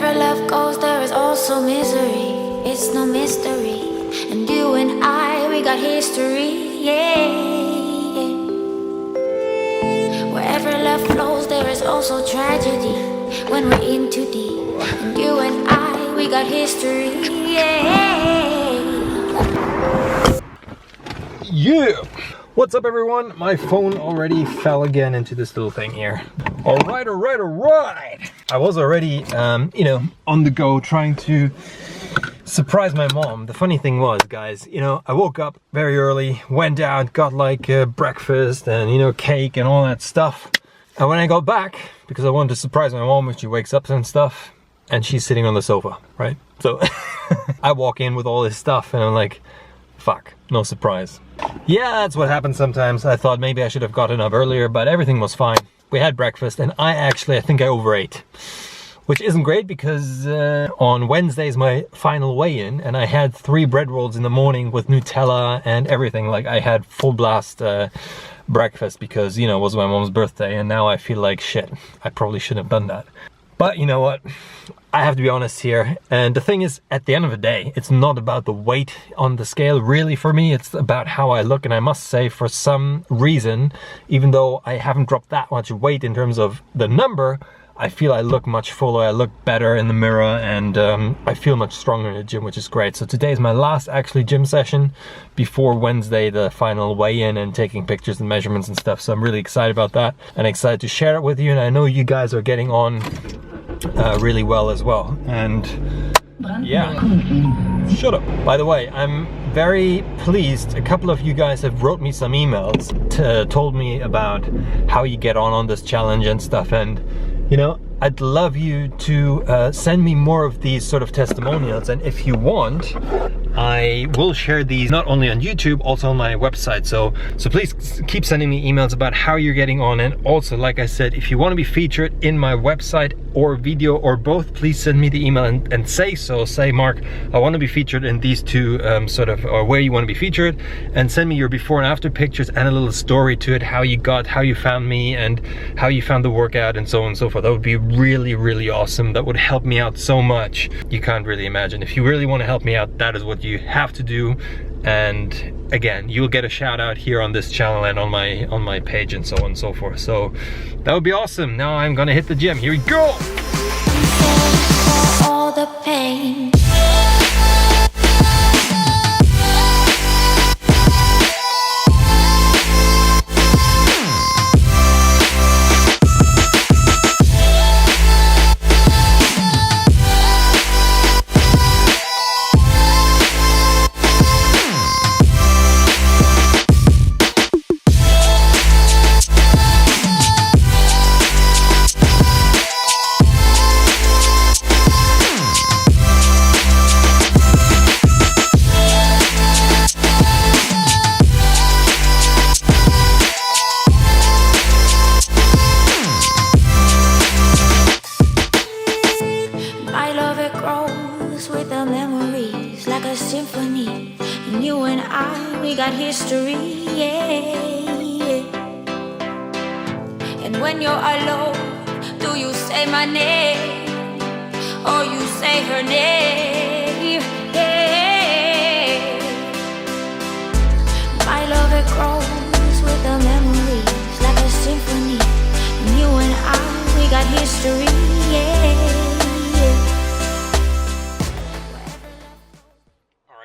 Wherever love goes, there is also misery. It's no mystery. And you and I, we got history, yeah. Wherever love flows, there is also tragedy. When we're in too deep. And you and I, we got history, yeah. Yeah! What's up everyone? My phone already fell again into this little thing here. Alright. I was already, on the go trying to surprise my mom. The funny thing was, guys, I woke up very early, went out, got like breakfast and, cake and all that stuff. And when I got back, because I wanted to surprise my mom when she wakes up and stuff, and she's sitting on the sofa, right? So I walk in with all this stuff and I'm like, fuck, no surprise. Yeah, that's what happens sometimes. I thought maybe I should have gotten up earlier, but everything was fine. We had breakfast and I think I overate. Which isn't great because on Wednesday is my final weigh-in and I had 3 bread rolls in the morning with Nutella and everything. Like I had full blast breakfast because, it was my mom's birthday and now I feel like shit. I probably shouldn't have done that. But you know what? I have to be honest here. And the thing is, at the end of the day, it's not about the weight on the scale really for me. It's about how I look. And I must say, for some reason, even though I haven't dropped that much weight in terms of the number, I feel I look much fuller, I look better in the mirror, and I feel much stronger in the gym, which is great. So today is my last actually gym session before Wednesday, the final weigh-in and taking pictures and measurements and stuff. So I'm really excited about that and excited to share it with you. And I know you guys are getting on really well as well. And yeah, shut up. By the way, I'm very pleased. A couple of you guys have wrote me some emails, told me about how you get on this challenge and stuff. And I'd love you to send me more of these sort of testimonials, and if you want, I will share these not only on YouTube, also on my website. So please keep sending me emails about how you're getting on, and also, like I said, if you want to be featured in my website or video or both, please send me the email and say so. Say, Mark, I want to be featured in these two or where you want to be featured, and send me your before and after pictures and a little story to it, how you found me and how you found the workout and so on and so forth. That would be really awesome. That would help me out so much. You can't really imagine. If you really want to help me out, that is what you have to do. And again, you'll get a shout out here on this channel and on my page and so on and so forth. So that would be awesome. Now I'm gonna hit the gym. Here we go. For all the pain. Symphony, and you and I, we got history, yeah. And when you're alone, do you say my name, or you say her name, yeah. My love, it grows with the memories, like a symphony, and you and I, we got history, yeah.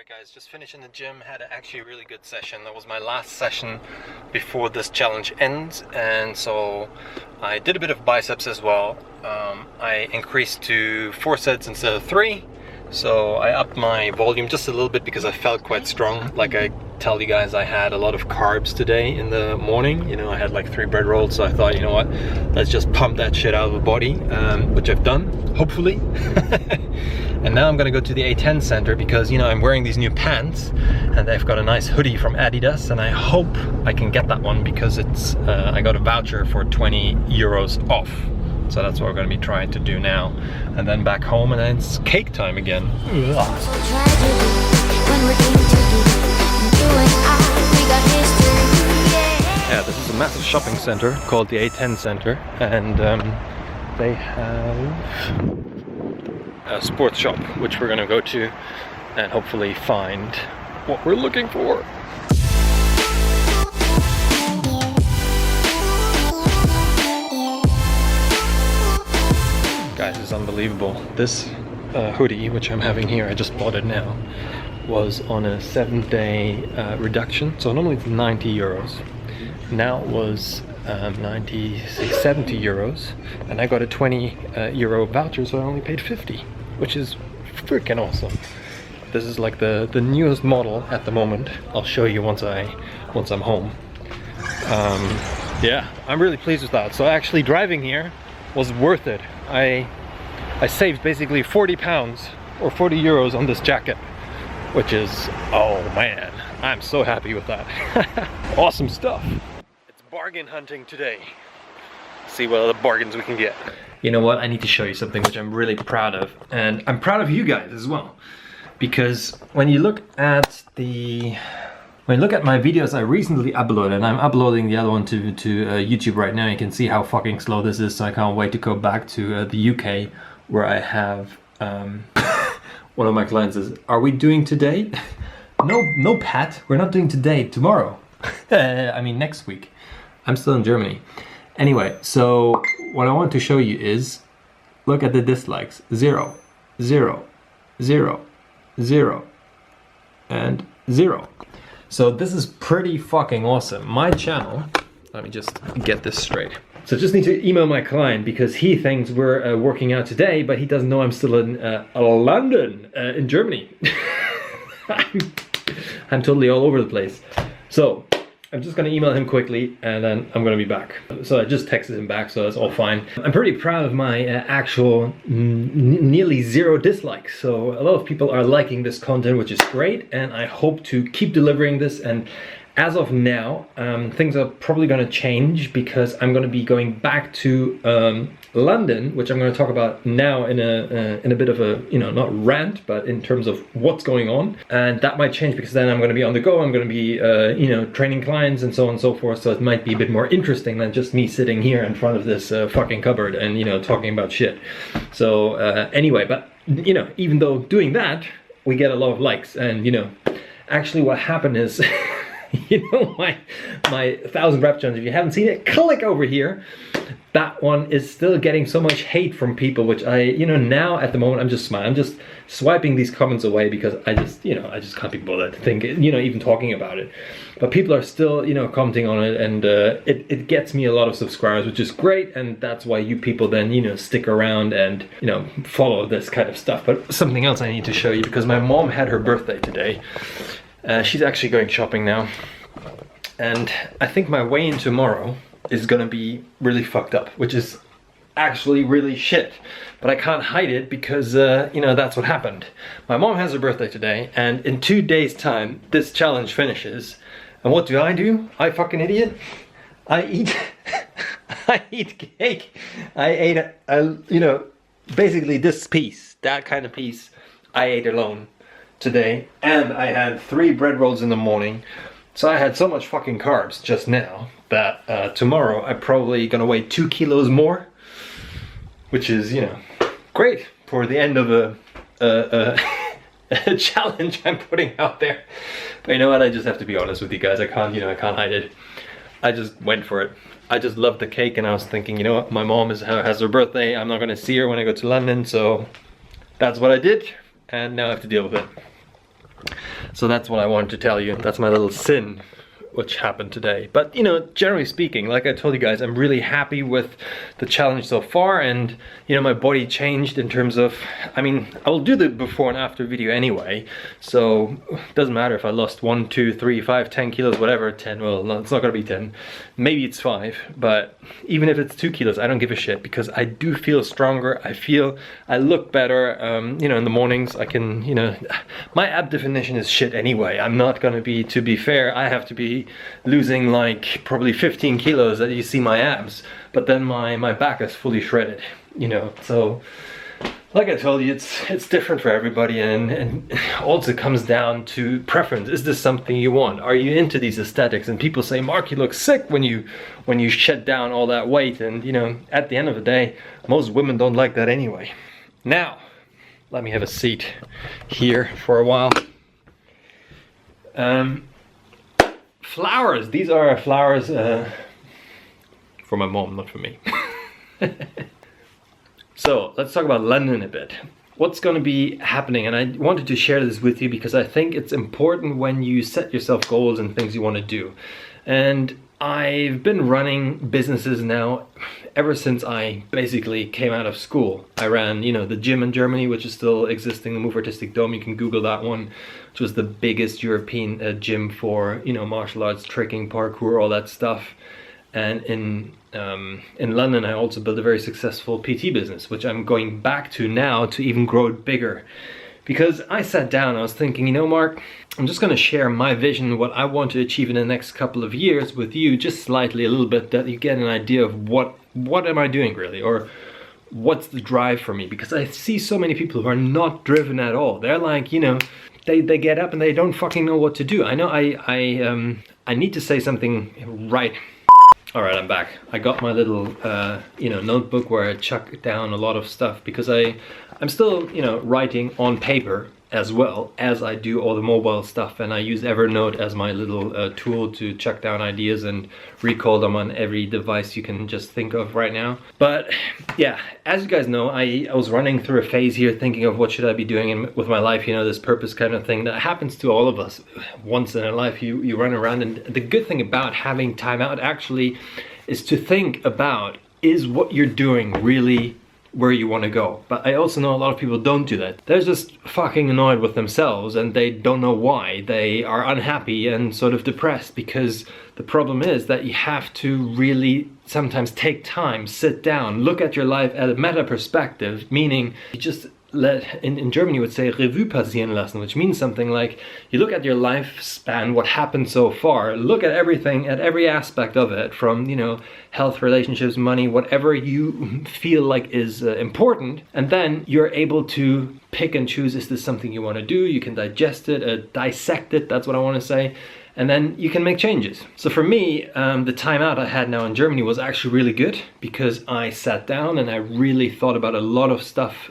Guys, just finished in the gym, had actually a really good session. That was my last session before this challenge ends, and so I did a bit of biceps as well. I increased to 4 sets instead of 3, so I upped my volume just a little bit because I felt quite strong. Like I tell you guys, I had a lot of carbs today in the morning. I had like 3 bread rolls, so I thought, you know what, let's just pump that shit out of the body, which I've done, hopefully. And now I'm gonna go to the A10 center because, I'm wearing these new pants and they've got a nice hoodie from Adidas, and I hope I can get that one because it's I got a voucher for 20 euros off. So that's what we're gonna be trying to do now. And then back home, and then it's cake time again. Yeah, this is a massive shopping center called the A10 Center, and they have sports shop, which we're gonna go to and hopefully find what we're looking for. Guys, it's unbelievable. This hoodie, which I'm having here, I just bought it now, was on a 7-day reduction. So normally it's 90 euros. Now it was 70 euros, and I got a 20 euro voucher, so I only paid 50, which is freaking awesome. This is like the newest model at the moment. I'll show you once I'm home. Yeah, I'm really pleased with that. So actually driving here was worth it. I saved basically 40 pounds or 40 euros on this jacket, which is, oh man, I'm so happy with that. Awesome stuff. It's bargain hunting today. See what other bargains we can get. You know what, I need to show you something which I'm really proud of, and I'm proud of you guys as well, because when you look at my videos I recently uploaded, and I'm uploading the other one to YouTube right now. You can see how fucking slow this is, so I can't wait to go back to the UK, where I have one of my clients says, "Are we doing today?" No, Pat, we're not doing today. Tomorrow. I mean next week. I'm still in Germany. Anyway, so what I want to show you is, look at the dislikes. 0, 0, 0, 0, and 0. So this is pretty fucking awesome. My channel, let me just get this straight. So just need to email my client because he thinks we're working out today, but he doesn't know I'm still in London, in Germany. I'm totally all over the place. So I'm just gonna email him quickly and then I'm gonna be back. So I just texted him back, so that's all fine. I'm pretty proud of my actual nearly 0 dislikes. So a lot of people are liking this content, which is great, and I hope to keep delivering this. And as of now, things are probably gonna change because I'm gonna be going back to London, which I'm going to talk about now in a bit of a, you know, not rant, but in terms of what's going on. And that might change because then I'm going to be on the go. I'm going to be, you know, training clients and so on and so forth. So it might be a bit more interesting than just me sitting here in front of this fucking cupboard and, you know, talking about shit. So anyway, but, you know, even though doing that, we get a lot of likes. And, you know, actually what happened is, you know, my 1000 rep challenge, if you haven't seen it, click over here. That one is still getting so much hate from people, which I, you know, now at the moment I'm just smiling. I'm just swiping these comments away because I just, you know, I just can't be bothered to think, you know, even talking about it. But people are still, you know, commenting on it, and it gets me a lot of subscribers, which is great. And that's why you people then, you know, stick around and, you know, follow this kind of stuff. But something else I need to show you, because my mom had her birthday today. She's actually going shopping now. And I think my weigh-in tomorrow is gonna be really fucked up, which is actually really shit. But I can't hide it because, you know, that's what happened. My mom has her birthday today, and in 2 days' time, this challenge finishes. And what do? I fucking idiot. I eat, I eat cake. I ate, you know, basically this piece, that kind of piece, I ate alone today. And I had 3 bread rolls in the morning. So I had so much fucking carbs just now that tomorrow I'm probably gonna weigh 2 kilos more, which is, you know, great for the end of a challenge I'm putting out there. But you know what, I just have to be honest with you guys. I can't, you know, I can't hide it. I just went for it. I just loved the cake, and I was thinking, you know what, my mom has her birthday. I'm not gonna see her when I go to London, so that's what I did, and now I have to deal with it. So that's what I wanted to tell you. That's my little sin which happened today. But, you know, generally speaking, like I told you guys, I'm really happy with the challenge so far. And, you know, my body changed in terms of, I mean, I will do the before and after video anyway. So it doesn't matter if I lost 1, 2, 3, 5, 10 kilos, whatever. 10, well, no, it's not gonna be 10. Maybe it's 5. But even if it's 2 kilos, I don't give a shit, because I do feel stronger. I look better. You know, in the mornings I can, you know, my ab definition is shit anyway. I'm not gonna be, to be fair, I have to be losing like probably 15 kilos that you see my abs, but then my back is fully shredded, you know. So like I told you, it's different for everybody, and also comes down to preference. Is this something you want? Are you into these aesthetics? And people say, Mark, you look sick when you shed down all that weight. And, you know, at the end of the day, most women don't like that anyway. Now, let me have a seat here for a while. Flowers. These are flowers for my mom, not for me. So let's talk about London a bit. What's going to be happening, and I wanted to share this with you because I think it's important when you set yourself goals and things you want to do. And I've been running businesses now ever since I basically came out of school. I ran, you know, the gym in Germany, which is still existing, the Move Artistic Dome. You can Google that one, which was the biggest European gym for, you know, martial arts, tricking, parkour, all that stuff. And in London, I also built a very successful PT business, which I'm going back to now to even grow it bigger. Because I sat down, I was thinking, you know, Mark, I'm just going to share my vision, what I want to achieve in the next couple of years with you, just slightly, a little bit, that you get an idea of what am I doing really, or what's the drive for me. Because I see so many people who are not driven at all. They're like, you know, they get up and they don't fucking know what to do. I know I need to say something right. All right, I'm back. I got my little, you know, notebook where I chuck down a lot of stuff because I'm still, you know, writing on paper as well as I do all the mobile stuff, and I use Evernote as my little tool to chuck down ideas and recall them on every device you can just think of right now. But yeah, as you guys know, I was running through a phase here thinking of what should I be doing with my life, you know, this purpose kind of thing that happens to all of us once in a life. You run around, and the good thing about having time out actually is to think about, is what you're doing really where you want to go? But I also know a lot of people don't do that. They're just fucking annoyed with themselves and they don't know why. They are unhappy and sort of depressed, because the problem is that you have to really sometimes take time, sit down, look at your life at a meta perspective, meaning you just in Germany you would say Revue passieren lassen, which means something like you look at your lifespan, what happened so far, look at everything, at every aspect of it, from, you know, health, relationships, money, whatever you feel like is important, and then you're able to pick and choose, is this something you want to do? You can digest it, dissect it, that's what I want to say. And then you can make changes. So for me, the time out I had now in Germany was actually really good, because I sat down and I really thought about a lot of stuff,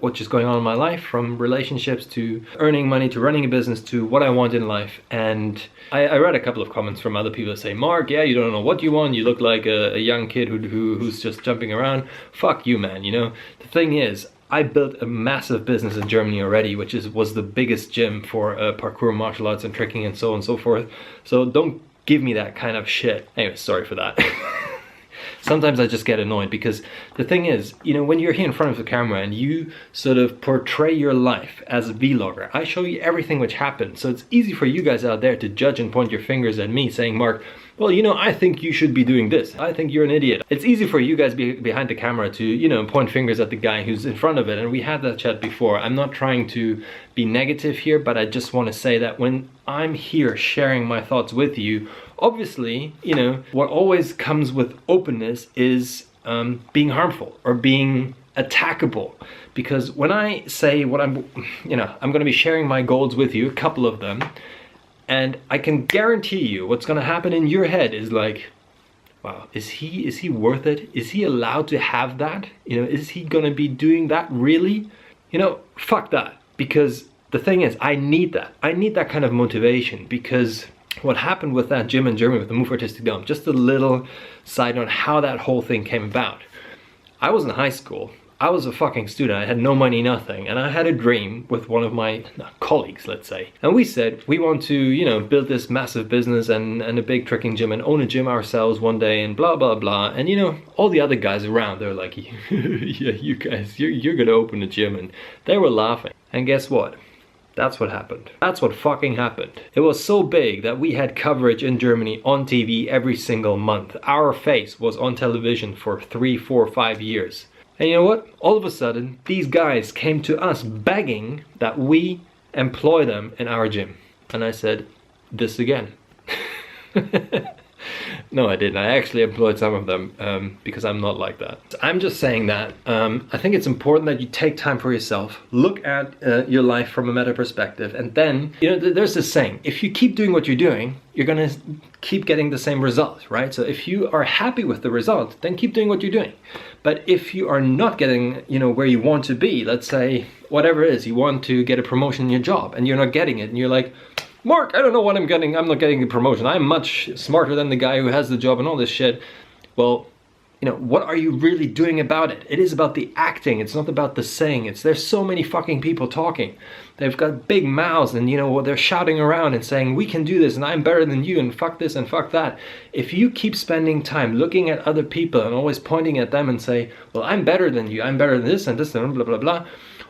which is going on in my life, from relationships to earning money to running a business to what I want in life. And I read a couple of comments from other people that say, Mark, yeah, you don't know what you want. You look like a young kid who's just jumping around. Fuck you, man. You know, the thing is, I built a massive business in Germany already, which was the biggest gym for parkour, martial arts and tricking and so on and so forth. So don't give me that kind of shit. Anyway, sorry for that. Sometimes I just get annoyed, because the thing is, you know, when you're here in front of the camera and you sort of portray your life as a vlogger, I show you everything which happened. So it's easy for you guys out there to judge and point your fingers at me saying, Mark, well, you know, I think you should be doing this. I think you're an idiot. It's easy for you guys behind the camera to, you know, point fingers at the guy who's in front of it. And we had that chat before. I'm not trying to be negative here, but I just want to say that when I'm here sharing my thoughts with you, obviously, you know, what always comes with openness is being harmful or being attackable. Because when I say what I'm going to be sharing my goals with you, a couple of them, and I can guarantee you what's going to happen in your head is like, wow, is he worth it? Is he allowed to have that? You know, is he going to be doing that really? You know, fuck that. Because the thing is, I need that. I need that kind of motivation, because what happened with that gym in Germany with the Move Artistic Dome, just a little side note how that whole thing came about. I was in high school. I was a fucking student. I had no money, nothing. And I had a dream with one of my colleagues, let's say. And we said, we want to, you know, build this massive business and a big tricking gym and own a gym ourselves one day and blah, blah, blah. And, you know, all the other guys around, they're like, yeah, you guys, you're gonna open a gym. And they were laughing. And guess what? That's what happened. That's what fucking happened. It was so big that we had coverage in Germany on TV every single month. Our face was on television for 3, 4, 5 years. And you know what? All of a sudden, these guys came to us begging that we employ them in our gym. And I said, this again. No, I didn't. I actually employed some of them because I'm not like that. I'm just saying that I think it's important that you take time for yourself, look at your life from a meta perspective, and then, you know, there's this saying, if you keep doing what you're doing, you're gonna keep getting the same result, right? So if you are happy with the result, then keep doing what you're doing. But if you are not getting, you know, where you want to be, let's say, whatever it is, you want to get a promotion in your job and you're not getting it, and you're like, Mark, I don't know what I'm getting. I'm not getting a promotion. I'm much smarter than the guy who has the job and all this shit. Well, you know, what are you really doing about it? It is about the acting. It's not about the saying. There's so many fucking people talking. They've got big mouths and, you know, they're shouting around and saying, we can do this and I'm better than you and fuck this and fuck that. If you keep spending time looking at other people and always pointing at them and say, well, I'm better than you. I'm better than this and this and blah, blah, blah.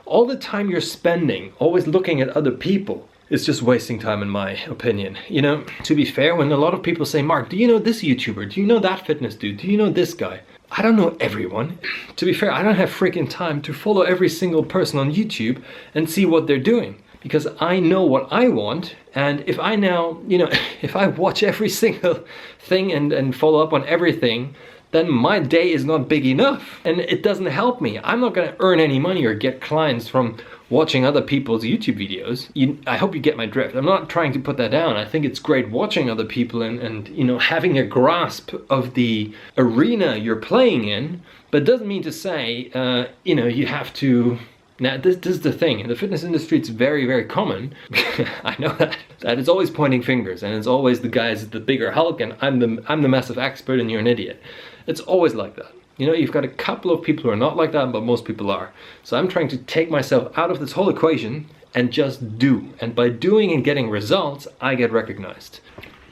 All the time you're spending always looking at other people, it's just wasting time in my opinion. You know, to be fair, when a lot of people say, Mark, do you know this YouTuber? Do you know that fitness dude? Do you know this guy? I don't know everyone. To be fair, I don't have freaking time to follow every single person on YouTube and see what they're doing. Because I know what I want, and if I now, you know, if I watch every single thing and follow up on everything, then my day is not big enough. And it doesn't help me. I'm not gonna earn any money or get clients from watching other people's YouTube videos. I hope you get my drift. I'm not trying to put that down. I think it's great watching other people and you know, having a grasp of the arena you're playing in, but it doesn't mean to say, you know, you have to. Now, this is the thing. In the fitness industry, it's very, very common. I know that it's always pointing fingers, and it's always the guys the bigger Hulk, and I'm the massive expert, and you're an idiot. It's always like that. You know, you've got a couple of people who are not like that, but most people are. So I'm trying to take myself out of this whole equation and just do. And by doing and getting results, I get recognized.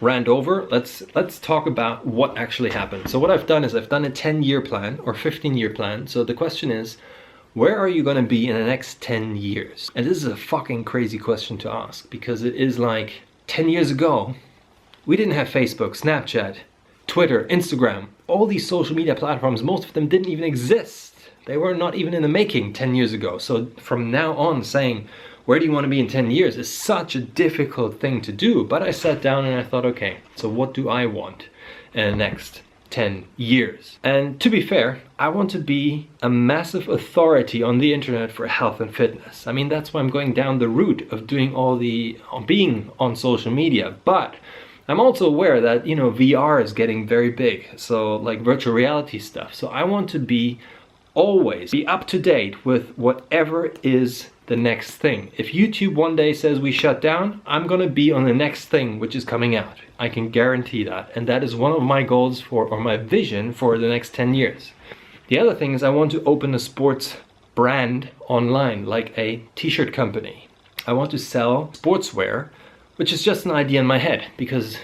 Rant over. Let's talk about what actually happened. So what I've done is I've done a 10-year plan or 15-year plan. So the question is, where are you going to be in the next 10 years? And this is a fucking crazy question to ask, because it is like 10 years ago, we didn't have Facebook, Snapchat, Twitter, Instagram, all these social media platforms. Most of them didn't even exist. They were not even in the making 10 years ago. So from now on, saying, where do you want to be in 10 years is such a difficult thing to do. But I sat down and I thought, okay, so what do I want in the next 10 years? And to be fair, I want to be a massive authority on the internet for health and fitness. I mean, that's why I'm going down the route of doing being on social media. But I'm also aware that, you know, VR is getting very big. So like virtual reality stuff. So I want to always be up to date with whatever is the next thing. If YouTube one day says we shut down, I'm gonna be on the next thing which is coming out. I can guarantee that. And that is one of my goals or my vision for the next 10 years. The other thing is I want to open a sports brand online, like a t-shirt company. I want to sell sportswear, which is just an idea in my head, because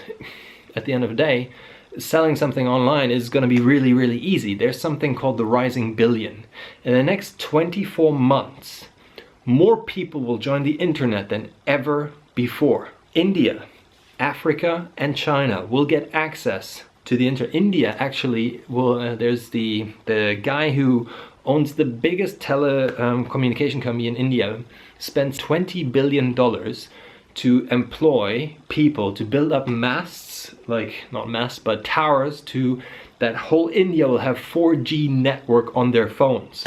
at the end of the day, selling something online is going to be really, really easy. There's something called the rising billion. In the next 24 months, more people will join the internet than ever before. India, Africa, and China will get access to the internet. India actually will, there's the guy who owns the biggest telecommunication company in India, spends $20 billion to employ people to build up masts, like not masts, but towers, to that whole India will have 4G network on their phones.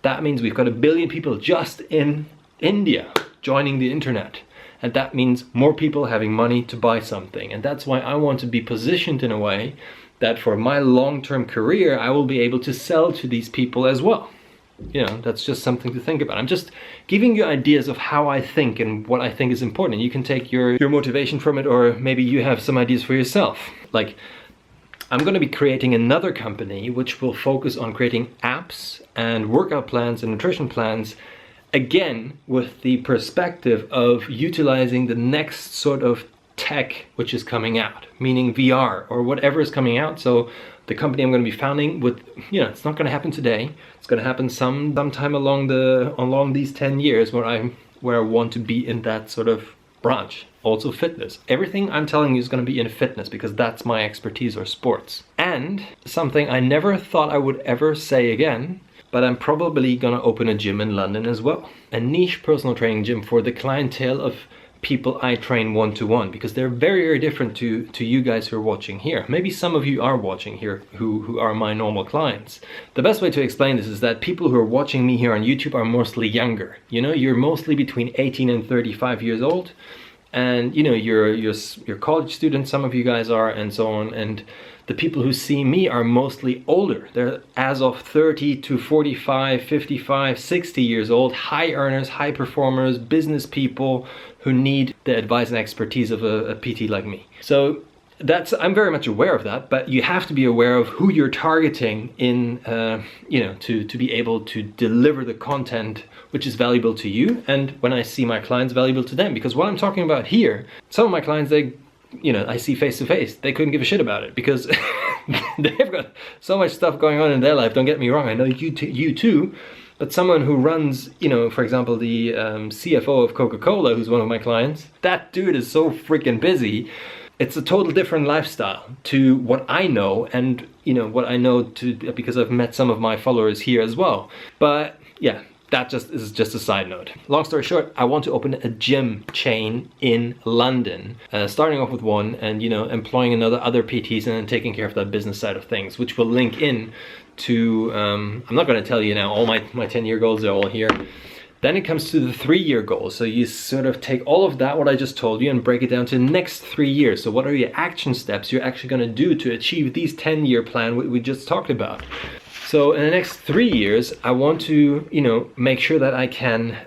That means we've got 1 billion people just in India joining the internet. And that means more people having money to buy something. And that's why I want to be positioned in a way that for my long-term career, I will be able to sell to these people as well. You know, that's just something to think about. I'm just giving you ideas of how I think and what I think is important. You can take your motivation from it, or maybe you have some ideas for yourself. Like, I'm going to be creating another company which will focus on creating apps and workout plans and nutrition plans, again with the perspective of utilizing the next sort of tech which is coming out, meaning VR or whatever is coming out. So the company I'm going to be founding with, you know, it's not going to happen today. It's going to happen sometime along these 10 years where I want to be in that sort of branch. Also fitness. Everything I'm telling you is going to be in fitness because that's my expertise, or sports. And something I never thought I would ever say again, but I'm probably going to open a gym in London as well. A niche personal training gym for the clientele of people I train one-to-one, because they're very, very different to you guys who are watching here. Maybe some of you are watching here who are my normal clients. The best way to explain this is that people who are watching me here on YouTube are mostly younger. You know, you're mostly between 18 and 35 years old. And you know, you're college students, some of you guys are, and so on. And the people who see me are mostly older. They're as of 30 to 45, 55, 60 years old, high earners, high performers, business people who need the advice and expertise of a PT like me. So I'm very much aware of that, but you have to be aware of who you're targeting in, you know, to be able to deliver the content which is valuable to you, and when I see my clients, valuable to them. Because what I'm talking about here, some of my clients, you know, I see face to face, they couldn't give a shit about it because they've got so much stuff going on in their life. Don't get me wrong, I know you too, but someone who runs, you know, for example, the CFO of Coca-Cola, who's one of my clients, that dude is so freaking busy. It's a total different lifestyle to what I know, and you know, what I know because I've met some of my followers here as well. But yeah, that is just a side note. Long story short, I want to open a gym chain in London, starting off with one, and you know, employing other PTs, and then taking care of that business side of things, which will link in to, I'm not going to tell you now, all my 10-year goals are all here. Then it comes to the 3-year goals. So you sort of take all of that, what I just told you, and break it down to the next 3 years. So what are your action steps you're actually going to do to achieve these 10-year plan we just talked about? So in the next 3 years, I want to, you know, make sure that I can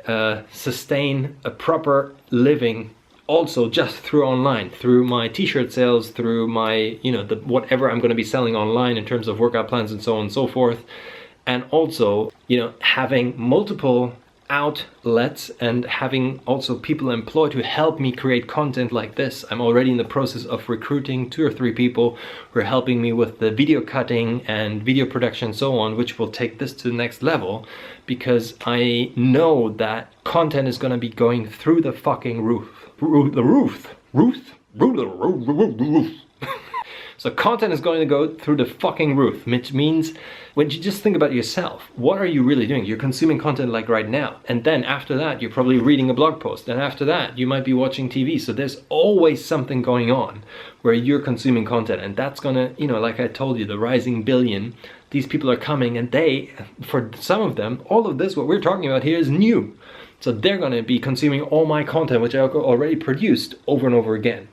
sustain a proper living, also just through online, through my t-shirt sales, through my, you know, whatever I'm going to be selling online in terms of workout plans and so on and so forth. And also, you know, having multiple outlets and having also people employed to help me create content like this. I'm already in the process of recruiting 2 or 3 people who are helping me with the video cutting and video production and so on, which will take this to the next level, because I know that content is going to be going through the fucking roof. So content is going to go through the fucking roof, which means when you just think about yourself, what are you really doing? You're consuming content like right now. And then after that, you're probably reading a blog post. And after that, you might be watching TV. So there's always something going on where you're consuming content. And that's gonna, you know, like I told you, the rising billion, these people are coming, and for some of them, all of this, what we're talking about here is new. So they're gonna be consuming all my content, which I already produced over and over again.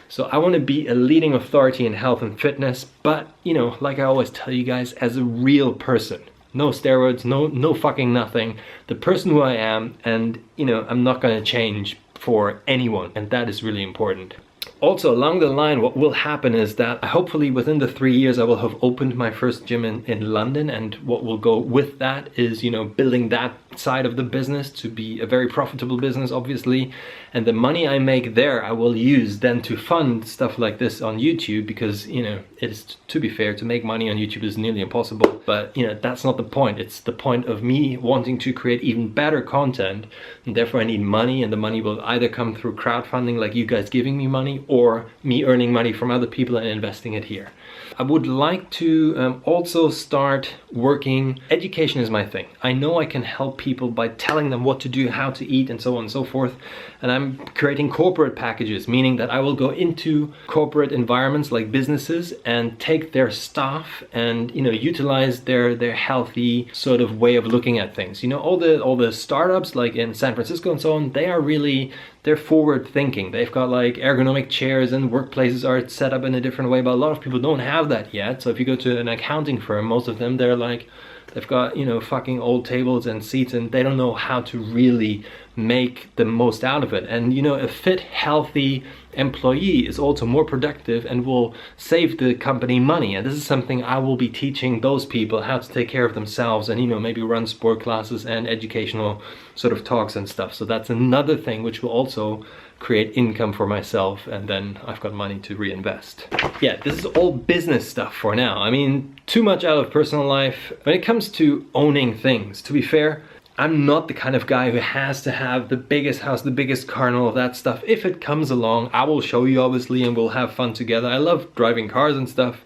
So I want to be a leading authority in health and fitness, but you know, like I always tell you guys, as a real person. No steroids, no fucking nothing. The person who I am, and you know, I'm not going to change for anyone, and that is really important. Also, along the line, what will happen is that hopefully within the 3 years I will have opened my first gym in London, and what will go with that is, you know, building that side of the business to be a very profitable business, obviously. And the money I make there I will use then to fund stuff like this on YouTube, because, you know, it is, to be fair, to make money on YouTube is nearly impossible. But, you know, that's not the point. It's the point of me wanting to create even better content, and therefore I need money, and the money will either come through crowdfunding, like you guys giving me money, or me earning money from other people and investing it here. I would like to also start working. Education is my thing. I know I can help people by telling them what to do, how to eat, and so on and so forth. And I'm creating corporate packages, meaning that I will go into corporate environments like businesses and take their staff and, you know, utilize their healthy sort of way of looking at things. You know, all the startups like in San Francisco and so on, they're forward thinking. They've got like ergonomic chairs, and workplaces are set up in a different way, but a lot of people don't have that yet. So if you go to an accounting firm, most of them, they've got, you know, fucking old tables and seats, and they don't know how to really make the most out of it. And you know, a fit, healthy employee is also more productive and will save the company money. And this is something I will be teaching those people, how to take care of themselves, and, you know, maybe run sport classes and educational sort of talks and stuff. So that's another thing which will also create income for myself, and then I've got money to reinvest. Yeah, this is all business stuff for now. I mean, too much out of personal life. When it comes to owning things, to be fair, I'm not the kind of guy who has to have the biggest house, the biggest car, and all of that stuff. If it comes along, I will show you, obviously, and we'll have fun together. I love driving cars and stuff,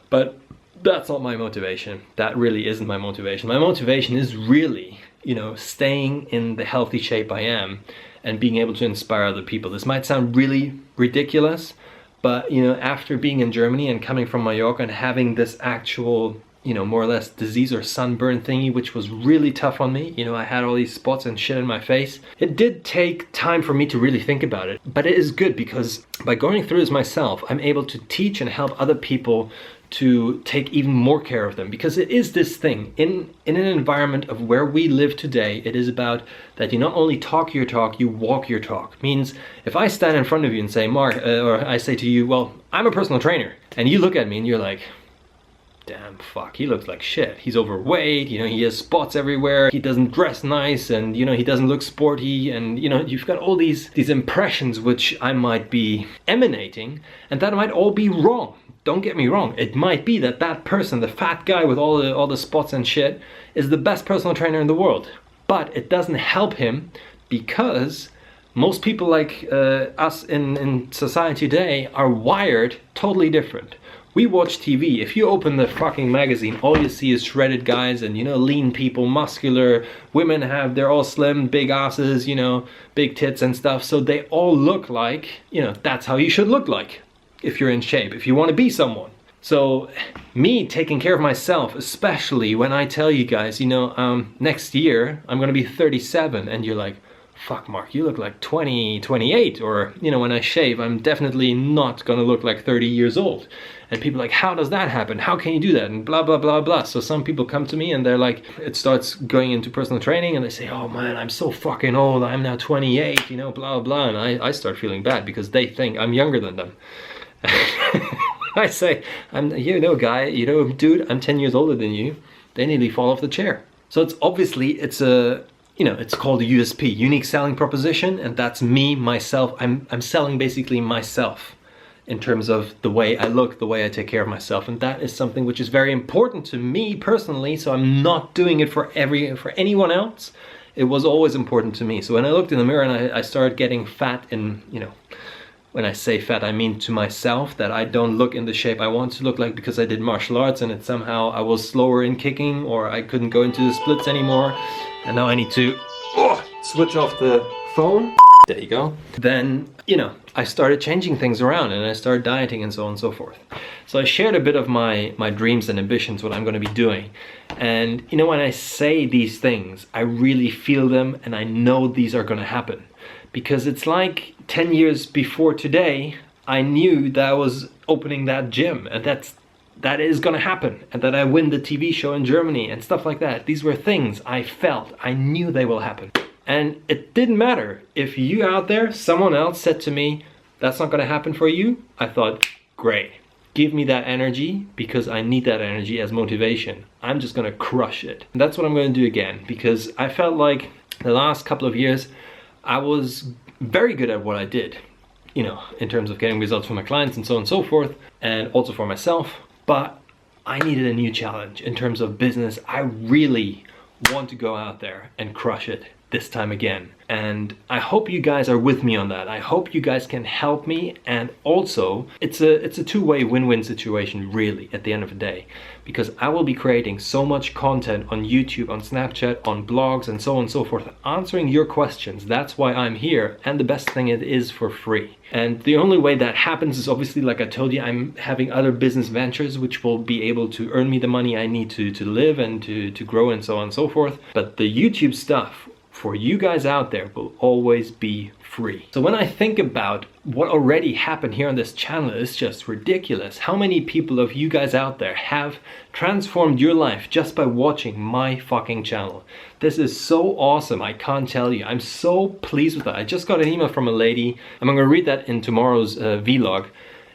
but that's not my motivation. That really isn't my motivation. My motivation is really, you know, staying in the healthy shape I am, and being able to inspire other people. This might sound really ridiculous, but you know, after being in Germany and coming from Mallorca and having this actual, you know, more or less disease or sunburn thingy, which was really tough on me. You know, I had all these spots and shit in my face. It did take time for me to really think about it, but it is good because by going through this myself, I'm able to teach and help other people to take even more care of them, because it is this thing in an environment of where we live today. It is about that you not only talk your talk, you walk your talk. Means if I stand in front of you and say, Mark, or I say to you, well, I'm a personal trainer, and you look at me and you're like, damn, fuck, he looks like shit. He's overweight, you know, he has spots everywhere, he doesn't dress nice, and you know, he doesn't look sporty, and you know, you've got all these impressions which I might be emanating, and that might all be wrong. Don't get me wrong, it might be that that person, the fat guy with all the spots and shit, is the best personal trainer in the world. But it doesn't help him, because most people like us in society today are wired totally different. We watch TV. If you open the fucking magazine, all you see is shredded guys and, you know, lean people, muscular. Women they're all slim, big asses, you know, big tits and stuff. So they all look like, you know, that's how you should look like if you're in shape, if you want to be someone. So me taking care of myself, especially when I tell you guys, you know, next year I'm going to be 37, and you're like, fuck, Mark, you look like 20, 28, or, you know, when I shave, I'm definitely not gonna look like 30 years old. And people are like, how does that happen? How can you do that? And blah, blah, blah, blah. So some people come to me and they're like, it starts going into personal training, and they say, oh man, I'm so fucking old. I'm now 28, you know, blah, blah. And I start feeling bad because they think I'm younger than them. I say, you know, guy, you know, dude, I'm 10 years older than you. They nearly fall off the chair. So it's obviously, it's called a USP, unique selling proposition, and that's me, myself. I'm selling basically myself in terms of the way I look, the way I take care of myself, and that is something which is very important to me personally. So I'm not doing it for anyone else. It was always important to me. So when I looked in the mirror and I started getting fat, and you know, when I say fat, I mean to myself, that I don't look in the shape I want to look like because I did martial arts and it somehow I was slower in kicking, or I couldn't go into the splits anymore. And now I need to switch off the phone. There you go. Then, you know, I started changing things around and I started dieting and so on and so forth. So I shared a bit of my dreams and ambitions, what I'm going to be doing. And, you know, when I say these things, I really feel them and I know these are going to happen. Because it's like 10 years before today, I knew that I was opening that gym, and that is gonna happen, and that I win the TV show in Germany and stuff like that. These were things I felt, I knew they will happen. And it didn't matter if you out there, someone else said to me, that's not gonna happen for you. I thought, great, give me that energy, because I need that energy as motivation. I'm just gonna crush it. And that's what I'm gonna do again, because I felt like the last couple of years, I was very good at what I did, you know, in terms of getting results for my clients and so on and so forth, and also for myself. But I needed a new challenge in terms of business. I really want to go out there and crush it this time again. And I hope you guys are with me on that. I hope you guys can help me, and also it's a two-way win-win situation really at the end of the day, because I will be creating so much content on YouTube, on Snapchat, on blogs and so on and so forth, answering your questions. That's why I'm here, and the best thing, it is for free. And the only way that happens is obviously, like I told you, I'm having other business ventures which will be able to earn me the money I need to live and to grow and so on and so forth. But the YouTube stuff for you guys out there will always be free. So when I think about what already happened here on this channel, it's just ridiculous. How many people of you guys out there have transformed your life just by watching my fucking channel? This is so awesome, I can't tell you. I'm so pleased with that. I just got an email from a lady, and I'm gonna read that in tomorrow's vlog.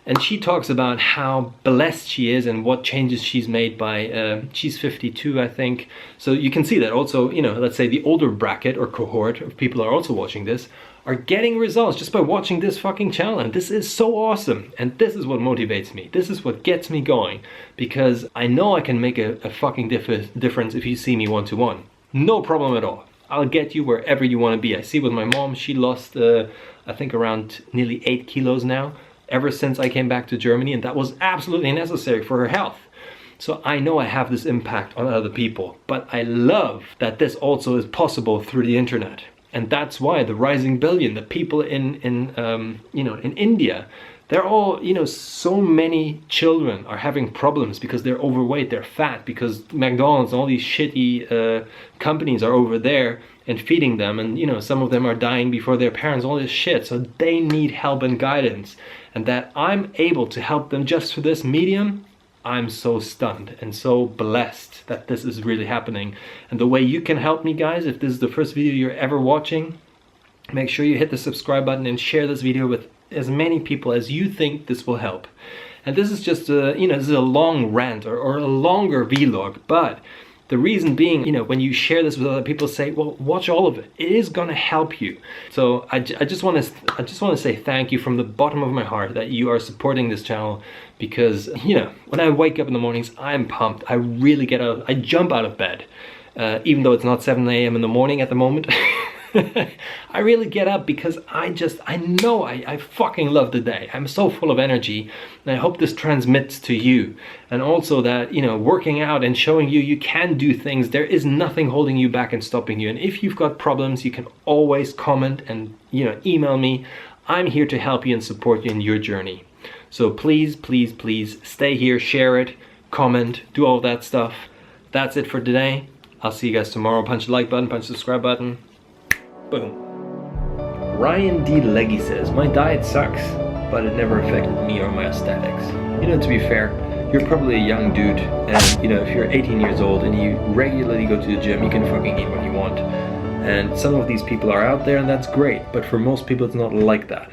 And she talks about how blessed she is and what changes she's made by, she's 52, I think. So you can see that also, you know, let's say the older bracket or cohort of people who are also watching this are getting results just by watching this fucking channel. And this is so awesome. And this is what motivates me. This is what gets me going, because I know I can make a fucking difference if you see me one-to-one. No problem at all. I'll get you wherever you want to be. I see with my mom, she lost, I think around nearly 8 kilos now, ever since I came back to Germany, and that was absolutely necessary for her health. So I know I have this impact on other people, but I love that this also is possible through the internet. And that's why the rising billion, the people in India, they're all, so many children are having problems because they're overweight, they're fat, because McDonald's and all these shitty companies are over there and feeding them, and some of them are dying before their parents, all this shit. So they need help and guidance, and that I'm able to help them just through this medium, I'm so stunned and so blessed that this is really happening. And the way you can help me, guys, if this is the first video you're ever watching, make sure you hit the subscribe button and share this video with as many people as you think this will help. And this is just this is a long rant or a longer vlog, but the reason being, when you share this with other people, say, well, watch all of it. It is gonna help you. So I just want to say thank you from the bottom of my heart that you are supporting this channel, because when I wake up in the mornings, I'm pumped. I really I jump out of bed, even though it's not 7 a.m. in the morning at the moment. I really get up because I know I fucking love the day. I'm so full of energy, and I hope this transmits to you. And also that, working out and showing you can do things. There is nothing holding you back and stopping you. And if you've got problems, you can always comment and, email me. I'm here to help you and support you in your journey. So please, please, please stay here, share it, comment, do all that stuff. That's it for today. I'll see you guys tomorrow. Punch the like button, punch the subscribe button. Boom. Ryan D. Leggy says, my diet sucks, but it never affected me or my aesthetics. To be fair, you're probably a young dude, and if you're 18 years old and you regularly go to the gym, you can fucking eat what you want. And some of these people are out there, and that's great, but for most people it's not like that.